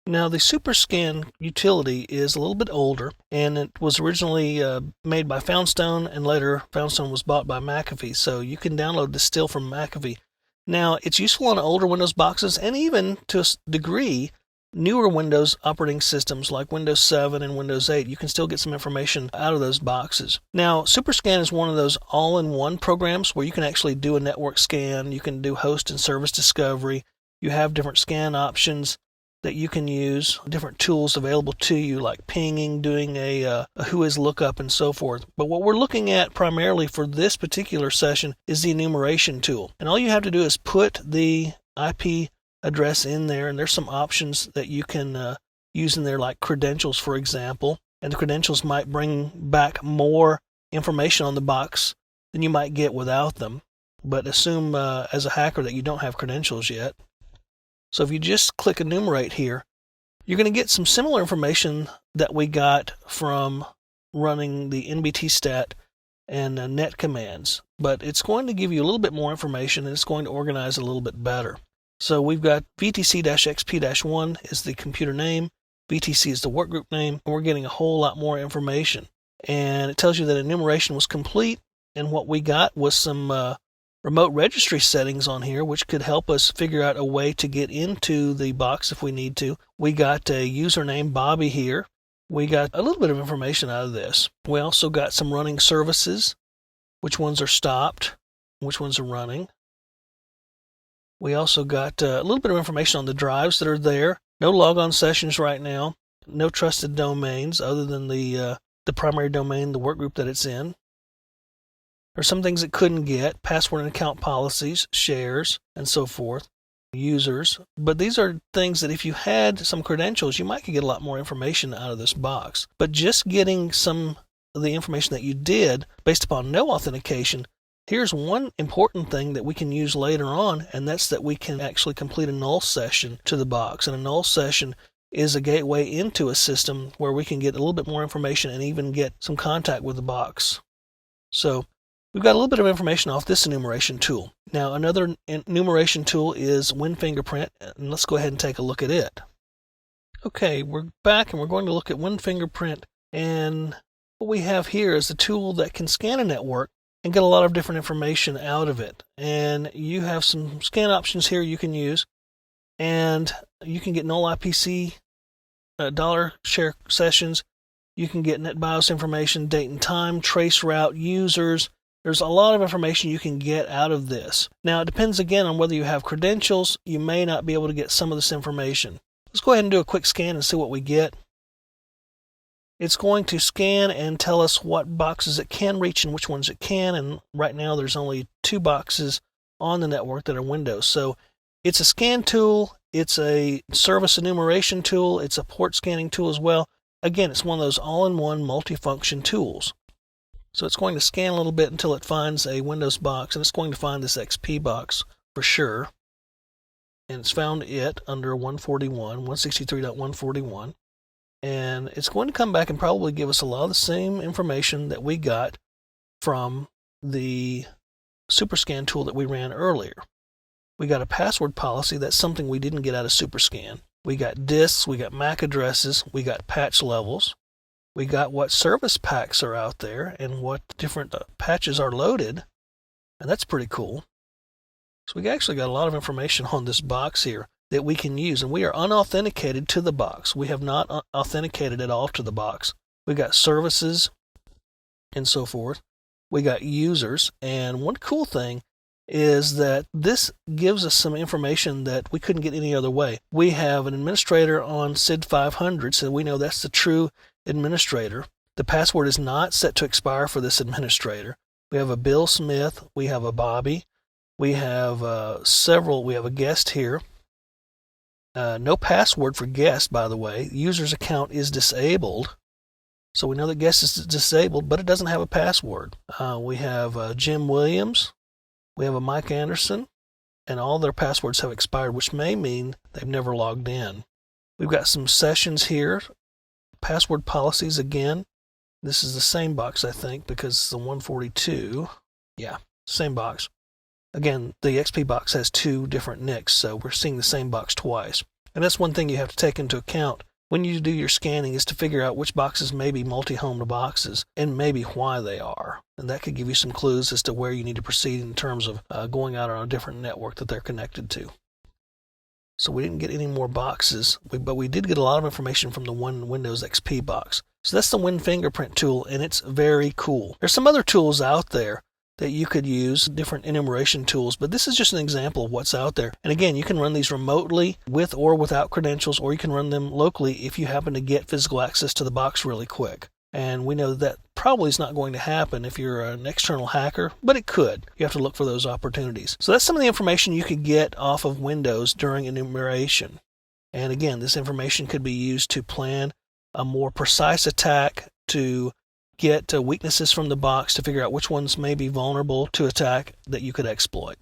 Now, the SuperScan utility is a little bit older, and it was originally made by Foundstone, and later Foundstone was bought by McAfee, so you can download this still from McAfee. Now, it's useful on older Windows boxes, and even to a degree, newer Windows operating systems like Windows 7 and Windows 8, you can still get some information out of those boxes. Now, SuperScan is one of those all-in-one programs where you can actually do a network scan, you can do host and service discovery, you have different scan options that you can use, different tools available to you like pinging, doing a whois lookup, and so forth. But what we're looking at primarily for this particular session is the enumeration tool. And all you have to do is put the IP address in there, and there's some options that you can use in there, like credentials, for example. And the credentials might bring back more information on the box than you might get without them. But assume as a hacker that you don't have credentials yet. So if you just click enumerate here, you're going to get some similar information that we got from running the nbtstat and net commands. But it's going to give you a little bit more information, and it's going to organize it a little bit better. So we've got VTC-XP-1 is the computer name, VTC is the workgroup name, and we're getting a whole lot more information. And it tells you that enumeration was complete, and what we got was some remote registry settings on here, which could help us figure out a way to get into the box if we need to. We got a username Bobby here. We got a little bit of information out of this. We also got some running services, which ones are stopped, which ones are running. We also got a little bit of information on the drives that are there. No logon sessions right now. No trusted domains other than the primary domain, the workgroup that it's in. There's some things it couldn't get, password and account policies, shares, and so forth, users. But these are things that if you had some credentials, you might could get a lot more information out of this box. But just getting some of the information that you did based upon no authentication, here's one important thing that we can use later on, and that's that we can actually complete a null session to the box. And a null session is a gateway into a system where we can get a little bit more information and even get some contact with the box. So we've got a little bit of information off this enumeration tool. Now, another enumeration tool is WinFingerprint, and let's go ahead and take a look at it. Okay, we're back, and we're going to look at WinFingerprint, and what we have here is a tool that can scan a network and get a lot of different information out of it. And you have some scan options here you can use, and you can get null IPC dollar share sessions. You can get NetBIOS information, date and time, trace route, users. There's a lot of information you can get out of this. Now, it depends again on whether you have credentials. You may not be able to get some of this information. Let's go ahead and do a quick scan and see what we get. It's going to scan and tell us what boxes it can reach and which ones it can. And right now there's only 2 boxes on the network that are Windows. So it's a scan tool. It's a service enumeration tool. It's a port scanning tool as well. Again, it's one of those all-in-one multifunction tools. So it's going to scan a little bit until it finds a Windows box, and it's going to find this XP box for sure. And it's found it under 163.141. And it's going to come back and probably give us a lot of the same information that we got from the SuperScan tool that we ran earlier. We got a password policy. That's something we didn't get out of SuperScan. We got disks, we got MAC addresses, we got patch levels. We got what service packs are out there and what different patches are loaded. And that's pretty cool. So we actually got a lot of information on this box here that we can use. And we are unauthenticated to the box. We have not authenticated at all to the box. We got services and so forth. We got users. And one cool thing is that this gives us some information that we couldn't get any other way. We have an administrator on SID 500, so we know that's the true administrator. The password is not set to expire for this administrator. We have a Bill Smith. We have a Bobby. We have several. We have a guest here. No password for guest, by the way. User's account is disabled. So we know that guest is disabled, but it doesn't have a password. We have Jim Williams. We have a Mike Anderson. And all their passwords have expired, which may mean they've never logged in. We've got some sessions here. Password policies again. This is the same box, I think, because it's the 142. Yeah, same box. Again, the XP box has 2 different NICs, so we're seeing the same box twice. And that's one thing you have to take into account when you do your scanning, is to figure out which boxes may be multi-homed boxes and maybe why they are. And that could give you some clues as to where you need to proceed in terms of going out on a different network that they're connected to. So we didn't get any more boxes, but we did get a lot of information from the one Windows XP box. So that's the Win Fingerprint tool, and it's very cool. There's some other tools out there that you could use, different enumeration tools, but this is just an example of what's out there. And again, you can run these remotely with or without credentials, or you can run them locally if you happen to get physical access to the box really quick. And we know that probably is not going to happen if you're an external hacker, but it could. You have to look for those opportunities. So that's some of the information you could get off of Windows during enumeration. And again, this information could be used to plan a more precise attack, to get weaknesses from the box, to figure out which ones may be vulnerable to attack that you could exploit.